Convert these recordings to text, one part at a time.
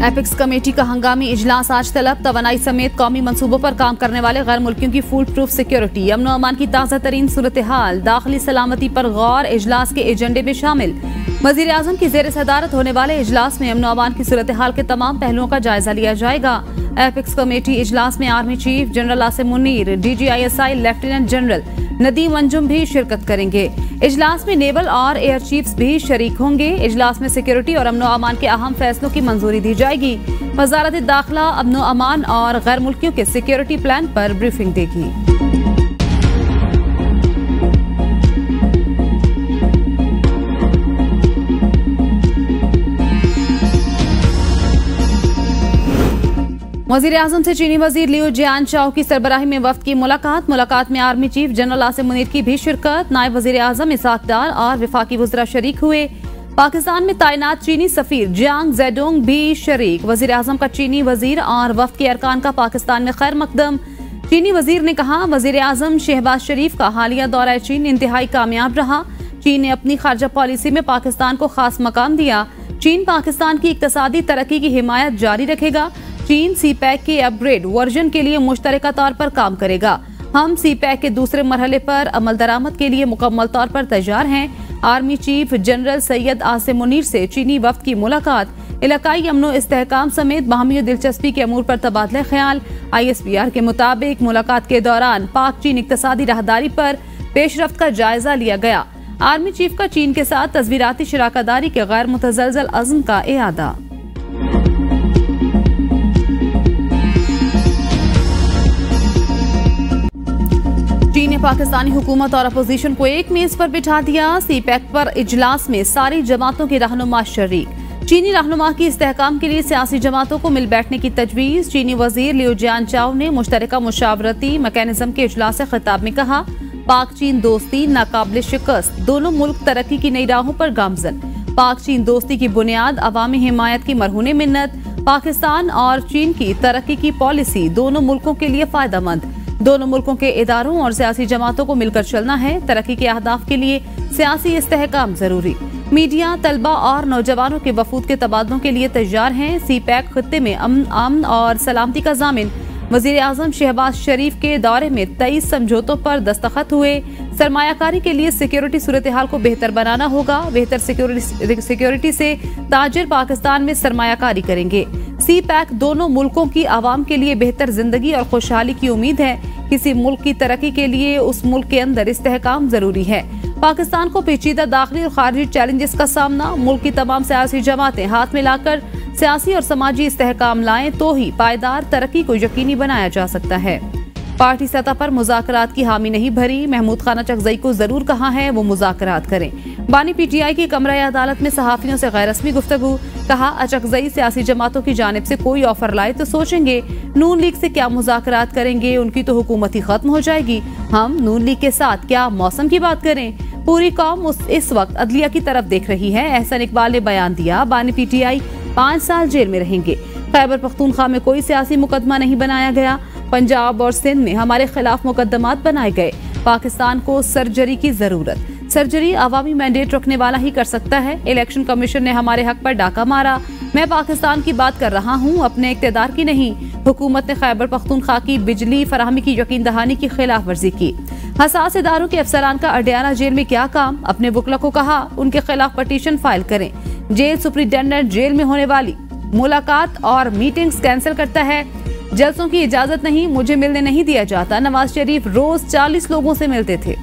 Epics committee का हंगामी इजलास आज तलब। तवानाई समेत कौमी मंसूबों पर काम करने वाले गैर मुल्कियों की फूड प्रूफ सिक्योरिटी, अमन व अमान की ताज़ा तरीन सूरत हाल, दाखिली सलामती पर गौर इजलास के एजेंडे में शामिल। वजीर आजम की जेर सदारत होने वाले इजलास में अमन व अमान की सूरत हाल के तमाम पहलुओं का जायजा लिया जाएगा। एपिक्स कमेटी इजलास में army chief general Asim Munir, DGISI lieutenant general Nadeem Anjum भी शिरकत करेंगे। इजलास में नेवल और एयर चीफ्स भी शरीक होंगे। इजलास में सिक्योरिटी और अमन व अमान के अहम फैसलों की मंजूरी दी जाएगी। वजारत दाखिला अमन व अमान और गैर मुल्कियों के सिक्योरिटी प्लान पर ब्रीफिंग देगी। वजीर आजम से चीनी वजीर लियू जियानचाओ की सरबराही में वफ्द की मुलाकात में army chief general Asim Munir की भी शिरकत। नायब वजीर आजम इसाक डार और विफाकी वज़रा शरीक हुए। पाकिस्तान में तैनात चीनी सफीर जियांग जेडोंग भी शरीक। वजीर आजम का चीनी वजीर और वफ्द के अरकान का पाकिस्तान में खैर मकदम। चीनी वजीर ने कहा, वजीर आजम शहबाज शरीफ का हालिया दौरा चीन इंतहाई कामयाब रहा। चीन ने अपनी खारजा पॉलिसी में पाकिस्तान को खास मकाम दिया। चीन पाकिस्तान की इक्तसादी तरक्की की हिमायत जारी रखेगा। चीन CPEC के अपग्रेड वर्जन के लिए मुश्तरका तौर पर काम करेगा। हम CPEC के दूसरे मरहले पर अमल दरामद के लिए मुकम्मल तौर पर तैयार हैं। Army chief general Syed Asim Munir से चीनी वफ्द की मुलाकात। इलाकाई अमनो इस्तेहकाम समेत बाहमी दिलचस्पी के अमूर पर तबादला ख्याल। ISPR के मुताबिक मुलाकात के दौरान पाक चीन इक्तसादी राहदारी पर पेशरफ्त का जायजा लिया गया। आर्मी चीफ का चीन के साथ तस्वीराती शराकतदारी के गैर मुतज़लज़ल अज़्म का इआदा। चीन ने पाकिस्तानी हुकूमत और अपोजिशन को एक मेज पर बिठा दिया। CPEC पर इजलास में सारी जमातों के रहनुमा शरीक। चीनी रहनुमा की इस्तेहकाम के लिए सियासी जमातों को मिल बैठने की तजवीज़। चीनी वजीर लियू जियानचाओ ने मुश्तरका मुशावरती मैकेनिज्म के इजलास से खिताब में कहा, पाक चीन दोस्ती नाकाबिल शिकस्त, दोनों मुल्क तरक्की की नई राहों पर गामजन। पाक चीन दोस्ती की बुनियाद अवामी हिमायत की मरहून मिन्नत। पाकिस्तान और चीन की तरक्की की पॉलिसी दोनों मुल्कों के लिए फायदेमंद। दोनों मुल्कों के इदारों और सियासी जमातों को मिलकर चलना है। तरक्की के अहदाफ के लिए सियासी इस्तेहकाम जरूरी। मीडिया, तलबा और नौजवानों के वफूद के तबादलों के लिए तैयार हैं। CPEC खित्ते में अमन और सलामती का जामिन। वजीर आजम शहबाज शरीफ के दौरे में 23 समझौतों पर दस्तखत हुए। सरमायाकारी के लिए सिक्योरिटी सूरत हाल को बेहतर बनाना होगा। बेहतर सिक्योरिटी से ताजिर पाकिस्तान में सरमायाकारी करेंगे। CPEC दोनों मुल्कों की आवाम के लिए बेहतर जिंदगी और खुशहाली की उम्मीद है। किसी मुल्क की तरक्की के लिए उस मुल्क के अंदर इस्तेहकाम जरूरी है। पाकिस्तान को पेचीदा दाखिली और खारजी चैलेंजेस का सामना। मुल्क की तमाम सियासी जमातें हाथ मिलाकर सियासी और समाजी इस्तेहकाम लाएं तो ही पायदार तरक्की को यकीनी बनाया जा सकता है। पार्टी सतह पर मुज़ाकरात की हामी नहीं भरी। महमूद खान अचकज़ई को जरूर कहा है वो मुज़ाकरात करें। बानी PTI की कमरा अदालत में सहाफियों से गैर रस्मी गुफ्तगू। कहा, अचकज़ई सियासी जमातों की जानिब से कोई ऑफर लाए तो सोचेंगे। नून लीग से क्या मुज़ाकरात करेंगे, उनकी तो हुकूमत ही खत्म हो जाएगी। हम नून लीग के साथ क्या मौसम की बात करें। पूरी कौम इस वक्त अदलिया की तरफ देख रही है। एहसन इकबाल ने बयान दिया, बानी PTI 5 साल जेल में रहेंगे। खैबर पख्तूनख्वा में कोई सियासी मुकदमा नहीं बनाया गया। पंजाब और सिंध में हमारे खिलाफ मुकदमात बनाए गए। पाकिस्तान को सर्जरी की जरूरत। सर्जरी अवामी मैंडेट रखने वाला ही कर सकता है। इलेक्शन कमीशन ने हमारे हक पर डाका मारा। मैं पाकिस्तान की बात कर रहा हूँ, अपने इक़्तिदार की नहीं। हुकूमत ने खैबर पख्तूनख्वा की बिजली फराहमी की यकीन दहानी की खिलाफ वर्जी की। हसास इदारों के अफसरान का अडियाला जेल में क्या काम। अपने वकला को कहा उनके खिलाफ पटिशन फाइल करें। जेल सुप्रिंटेंडेंट जेल में होने वाली मुलाकात और मीटिंग्स कैंसिल करता है। जलसों की इजाजत नहीं, मुझे मिलने नहीं दिया जाता। नवाज शरीफ रोज 40 लोगों से मिलते थे।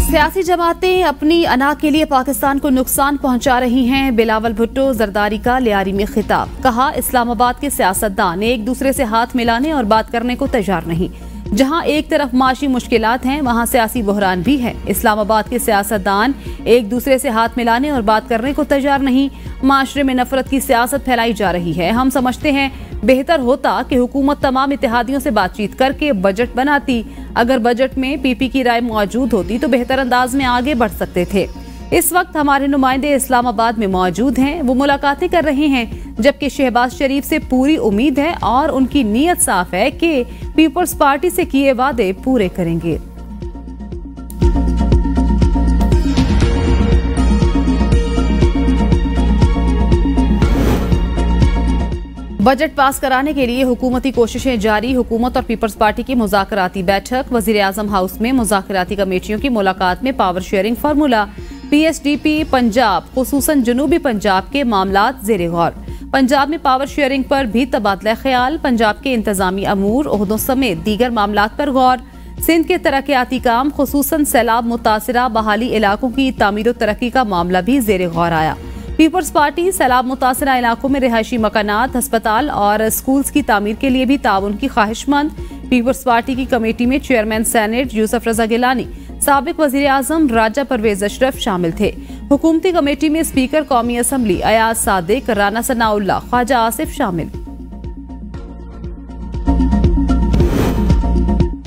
सियासी जमातें अपनी अना के लिए पाकिस्तान को नुकसान पहुंचा रही हैं। बिलावल भुट्टो जरदारी का लियारी में खिताब। कहा, इस्लामाबाद के सियासतदान एक दूसरे से हाथ मिलाने और बात करने को तैयार नहीं। जहां एक तरफ माशी मुश्किलात हैं, वहां सियासी बहरान भी है। इस्लामाबाद के सियासतदान एक दूसरे से हाथ मिलाने और बात करने को तैयार नहीं। माशरे में नफरत की सियासत फैलाई जा रही है। हम समझते हैं बेहतर होता कि हुकूमत तमाम इत्तेहादियों से बातचीत करके बजट बनाती। अगर बजट में PP की राय मौजूद होती तो बेहतर अंदाज में आगे बढ़ सकते थे। इस वक्त हमारे नुमाइंदे इस्लामाबाद में मौजूद हैं, वो मुलाकातें कर रहे हैं, जबकि शहबाज शरीफ से पूरी उम्मीद है और उनकी नीयत साफ है कि पीपल्स पार्टी से किए वादे पूरे करेंगे। बजट पास कराने के लिए हुकूमती कोशिशें जारी। हुकूमत और पीपल्स पार्टी की मुज़ाकराती बैठक। वज़ीर आज़म हाउस में मुज़ाकराती कमेटियों की मुलाकात में power sharing formula. PSDP Punjab खुसूसन जनूबी पंजाब के मामलात ज़ेरे गौर। पंजाब में पावर शेयरिंग पर भी तबादला ख्याल। पंजाब के इंतजामी अमूर ओहदों समेत दीगर मामलात पर गौर। सिंध के तरक्याती काम खुसूसन सैलाब मुतासिरा बहाली इलाकों की तामीर और तरक्की का मामला भी ज़ेरे गौर आया। पीपल्स पार्टी सैलाब मुतासिरा इलाकों में रिहायशी मकानात, अस्पताल और स्कूल्स की तामीर के लिए भी ताउन की ख्वाहिशमंद। पीपल्स पार्टी की कमेटी में चेयरमैन सेनेट यूसुफ रजा गिलानी, साबिक वजीर आजम राजा परवेज अशरफ शामिल थे। हुकूमती कमेटी में स्पीकर कौमी असम्बली अयाज सादिक, राना सनाउल्लाह, ख्वाजा आसिफ शामिल।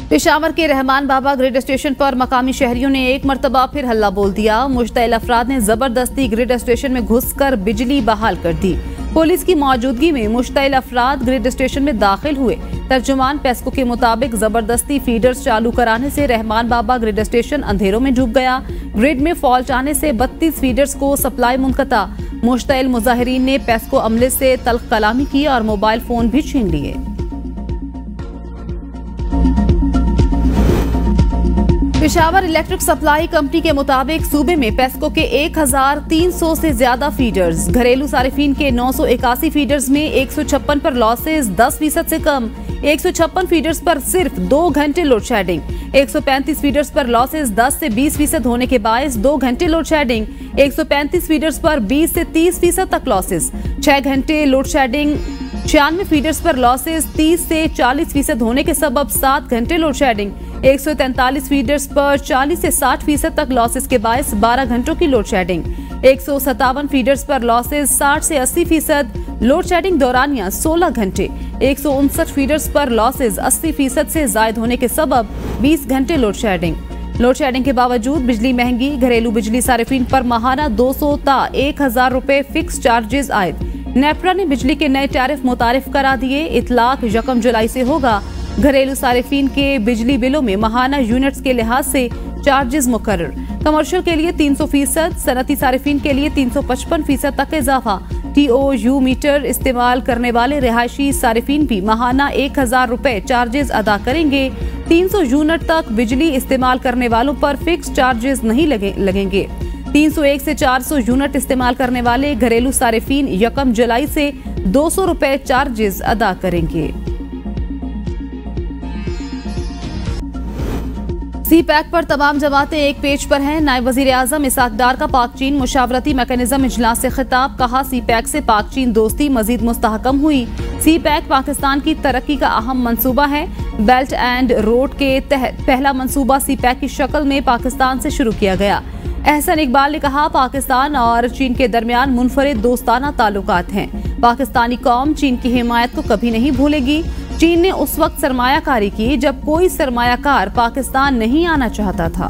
पेशावर के रहमान बाबा ग्रिड स्टेशन पर मकामी शहरियों ने एक मरतबा फिर हल्ला बोल दिया। मुश्तइल अफराद ने जबरदस्ती ग्रिड स्टेशन में घुसकर बिजली बहाल कर दी। पुलिस की मौजूदगी में मुश्तइल अफराद ग्रिड स्टेशन में दाखिल हुए। तर्जुमान पेस्को के मुताबिक जबरदस्ती फीडर्स चालू कराने से रहमान बाबा ग्रिड स्टेशन अंधेरों में डूब गया। ग्रिड में फॉल्ट आने से 32 फीडर्स को सप्लाई मुनक़ता। मुश्तइल मुजाहिरीन ने पेस्को अमले से तल्ख कलामी की और मोबाइल फोन भी छीन लिए। पेशावर इलेक्ट्रिक सप्लाई कंपनी के मुताबिक सूबे में पेस्को के 1300 से ज्यादा फीडर्स, घरेलू सारिफीन के 981 फीडर्स में 156 पर लॉसेस 10% से कम। 156 फीडर्स पर सिर्फ 2 घंटे लोड शेडिंग। 135 फीडर्स पर लॉसेस 10 से 20% होने के बायस 2 घंटे लोड शेडिंग। 135 फीडर्स पर 20 से 30% तक लॉसेस, 6 घंटे लोड शेडिंग। 96 फीडर्स पर लॉसेस 30 से 40% होने के सबब 7 घंटे लोड शेडिंग। 143 फीडर्स पर 40 से 60% तक लॉसेस के बायस 12 घंटों की लोड शेडिंग। 157 फीडर्स पर लॉसेस 60 से 80%, लोड शेडिंग दौरानिया 16 घंटे। 159 फीडर्स पर लॉसेस 80% से जायद होने के सबब 20 घंटे लोड शेडिंग। लोड शेडिंग के बावजूद बिजली महंगी। घरेलू बिजली सारिफीन पर माहाना 200 ता 1000 रुपए फिक्स चार्जेस आयद। नेपरा ने बिजली के नए टैरिफ मुतारिफ करा दिए। इतलाक 1 जुलाई से होगा। घरेलू सारिफीन के बिजली बिलों में माहाना यूनिट्स के लिहाज से चार्जेस मुकर्रर। कमर्शियल के लिए 300%, सनती सारिफीन के लिए 355% तक इजाफा। TOU मीटर इस्तेमाल करने वाले रिहायशी सारिफीन भी माहाना 1000 रुपए चार्जेस अदा करेंगे। 300 यूनिट तक बिजली इस्तेमाल करने वालों पर फिक्स चार्जेस नहीं लगेंगे। 301 से 400 यूनिट इस्तेमाल करने वाले घरेलू सारिफीन 1 जुलाई से 200 रुपए चार्जेस अदा करेंगे। CPEC पर तमाम जमातें एक पेज पर हैं। नायब वजीर आजम इसाक डार का पाक चीन मुशावरती मैकेनिज्म इजलास से खिताब। कहा CPEC से पाक चीन दोस्ती मजीद मुस्तहकम हुई। CPEC पाकिस्तान की तरक्की का अहम मंसूबा है। बेल्ट एंड रोड के तहत पहला मंसूबा CPEC की शक्ल में पाकिस्तान से शुरू किया गया। एहसन इकबाल ने कहा पाकिस्तान और चीन के दरमियान मुनफरिद दोस्ताना ताल्लुकात हैं। पाकिस्तानी कौम चीन की हिमायत को कभी नहीं भूलेगी। चीन ने उस वक्त सरमायाकारी की जब कोई सरमायाकार पाकिस्तान नहीं आना चाहता था।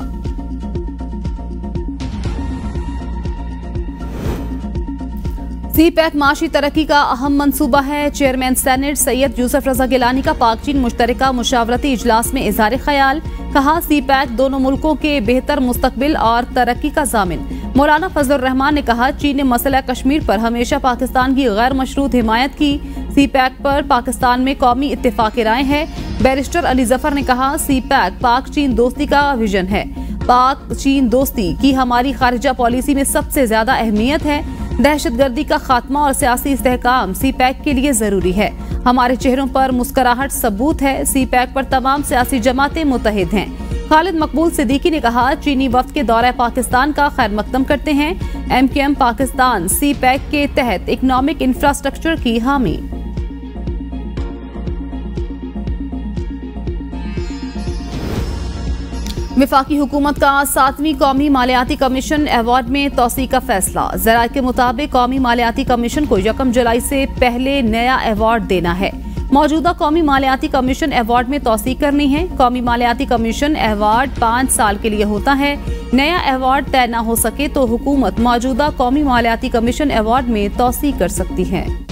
CPEC माशी तरक्की का अहम मंसूबा है। चेयरमैन सेनेट सैयद यूसुफ रजा गिलानी का पाक चीन मुश्तरका मुशावरती इजलास में इज़हार ख्याल। कहा CPEC दोनों मुल्कों के बेहतर मुस्तकबिल और तरक्की का जामिन। मौलाना फजलुर रहमान ने कहा चीन ने मसला कश्मीर पर हमेशा पाकिस्तान की गैर मशरूत हिमायत की। CPEC पर पाकिस्तान में कौमी इत्तेफाक राय है। बैरिस्टर अली जफर ने कहा CPEC पाक चीन दोस्ती का विजन है। पाक चीन दोस्ती की हमारी खारिजा पॉलिसी में सबसे ज्यादा अहमियत है। दहशतगर्दी का खात्मा और सियासी इस्तेहकाम CPEC के लिए जरूरी है। हमारे चेहरों पर मुस्कुराहट सबूत है। CPEC पर तमाम सियासी जमातें मुत्तहिद हैं। खालिद मकबूल सिद्दीकी ने कहा चीनी वफ्द के दौरे पाकिस्तान का खैर मकदम करते हैं। MQM पाकिस्तान CPEC के तहत इकोनॉमिक इंफ्रास्ट्रक्चर की हामी। वफाकी हुकूमत का 7वीं कौमी मालियाती कमीशन अवार्ड में तोसी का फैसला। ज़राए के मुताबिक कौमी मालियाती कमीशन को 1 जुलाई से पहले नया अवार्ड देना है। मौजूदा कौमी मालियाती कमीशन अवार्ड में तोसी करनी है। कौमी मालियाती कमीशन अवार्ड 5 साल के लिए होता है। नया अवार्ड तय न हो सके तो हुकूमत मौजूदा कौमी मालियाती कमीशन अवार्ड में तौसी कर सकती है।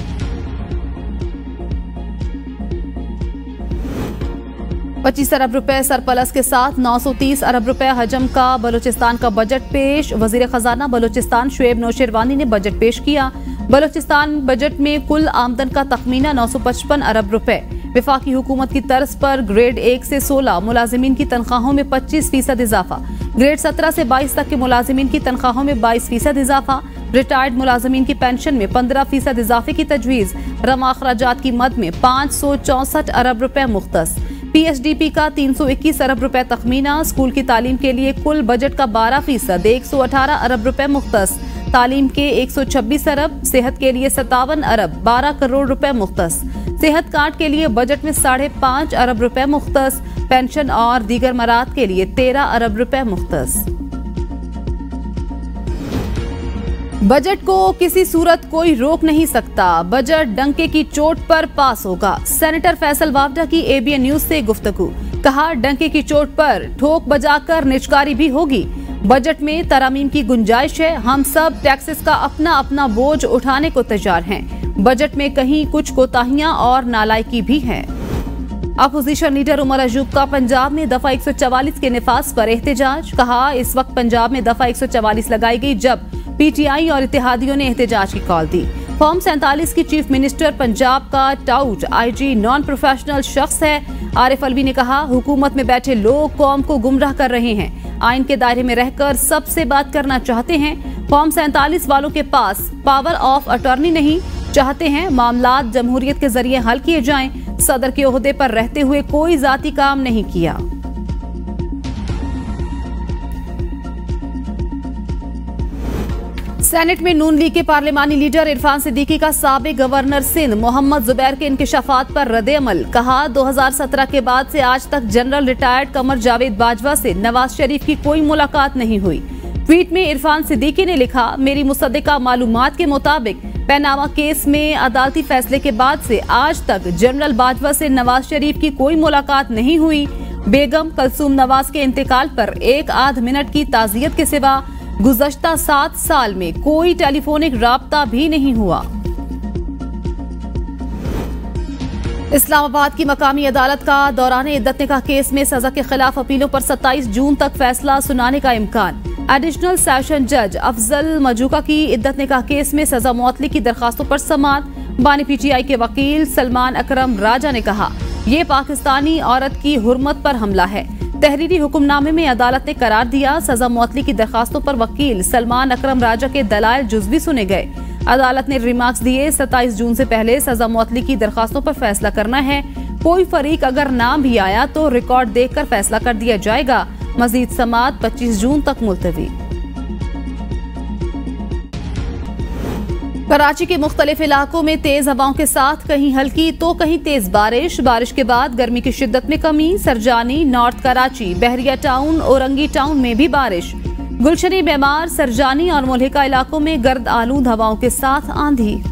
₹25 अरब सरप्लस के साथ 930 अरब रुपए हजम का बलूचिस्तान का बजट पेश। वजीर खजाना बलूचिस्तान शुएब नौशेरवानी ने बजट पेश किया। बलूचिस्तान बजट में कुल आमदन का तखमीना 955 अरब रुपए। विफाकी हुकूमत की तर्ज पर ग्रेड 1 से 16 मुलाजिमीन की तनख्वाहों में 25% इजाफा। ग्रेड 17 से 22 तक के मुलाजिमीन की तनख्वाहों में 22% इजाफा। रिटायर्ड मुलाजिमीन की पेंशन में 15% इजाफे की तजवीज़। रवा अखराजात की मद में 564 अरब रुपए मुख्तस। PSDP का 321 अरब रुपए तखमीना। स्कूल की तालीम के लिए कुल बजट का 12% 118 अरब रुपए मुख्तस। तालीम के 126 अरब, सेहत के लिए 57 अरब 12 करोड़ रुपए मुख्तस। सेहत कार्ड के लिए बजट में 5.5 अरब रुपए मुख्तस। पेंशन और दीगर मराद के लिए 13 अरब रुपए मुख्तस। बजट को किसी सूरत कोई रोक नहीं सकता। बजट डंके की चोट पर पास होगा। सेनेटर फैसल वावडा की ABN न्यूज से गुफ्तगू। कहा, डंके की चोट पर ठोक बजाकर निचकारी भी होगी। बजट में तरमीम की गुंजाइश है। हम सब टैक्सेस का अपना अपना बोझ उठाने को तैयार हैं। बजट में कहीं कुछ कोताहियां और नालायकी भी है। अपोजिशन लीडर उमर अयूब का पंजाब में दफा 144 के निफाज पर एहतजाज। कहा, इस वक्त पंजाब में दफा 144 लगाई गई जब PTI और इत्तेहादियों ने एहतजाज की कॉल दी। फॉर्म 47 की चीफ मिनिस्टर पंजाब का टाउट IG नॉन प्रोफेशनल शख्स है। आरिफ अलवी ने कहा, हुकूमत में बैठे लोग कौम को गुमराह कर रहे हैं। आइन के दायरे में रहकर सबसे बात करना चाहते हैं। फॉर्म 47 वालों के पास पावर ऑफ अटॉर्नी नहीं। चाहते हैं मामलात जमहूरियत के जरिए हल किए जाएं। सदर के ओहदे पर रहते हुए कोई जाती काम नहीं किया। सेनेट में नून लीग के पार्लिमानी लीडर इरफान सिद्दीकी का साबिक गवर्नर सिंध मोहम्मद जुबैर के इंकशाफात पर रद्द-ए-अमल। कहा, 2017 के बाद से आज तक जनरल रिटायर्ड कमर जावेद बाजवा से नवाज शरीफ की कोई मुलाकात नहीं हुई। ट्वीट में इरफान सिद्दीकी ने लिखा, मेरी मुसद्दिका मालूमात के मुताबिक पैनामा केस में अदालती फैसले के बाद से आज तक जनरल बाजवा से नवाज शरीफ की कोई मुलाकात नहीं हुई। बेगम कलसूम नवाज के इंतकाल पर 1 आध मिनट की ताज़ियत के सिवा गुज़श्ता 7 साल में कोई टेलीफोनिक राब्ता भी नहीं हुआ। इस्लामाबाद की मकामी अदालत का दौरान इद्दत निकाह केस में सजा के खिलाफ अपीलों पर 27 जून तक फैसला सुनाने का इम्कान। एडिशनल सेशन जज अफजल मजूका की इद्दत निकाह केस में सजा मुअत्तली की दरखास्तों पर समाअत। बानी PTI के वकील सलमान अकरम राजा ने कहा, ये पाकिस्तानी औरत की हुर्मत पर हमला है। तहरीरी हुक्मनामे में अदालत ने करार दिया, सजा मुअत्तली की दरखास्तों पर वकील सलमान अकरम राजा के दलाइल जुज़वी सुने गए। अदालत ने रिमार्क्स दिए, 27 जून से पहले सजा मुअत्तली की दरखास्तों पर फैसला करना है। कोई फरीक अगर ना भी आया तो रिकॉर्ड देखकर फैसला कर दिया जाएगा। मजीद समाअत 25 जून तक मुलतवी। कराची के मुख्तलिफ इलाकों में तेज हवाओं के साथ कहीं हल्की तो कहीं तेज बारिश। बारिश के बाद गर्मी की शिद्दत में कमी। सरजानी, नॉर्थ कराची, बहरिया टाउन, औरंगी टाउन में भी बारिश। गुलशनी, मेमार, सरजानी और मुल्हिका इलाकों में गर्द आलूद हवाओं के साथ आंधी।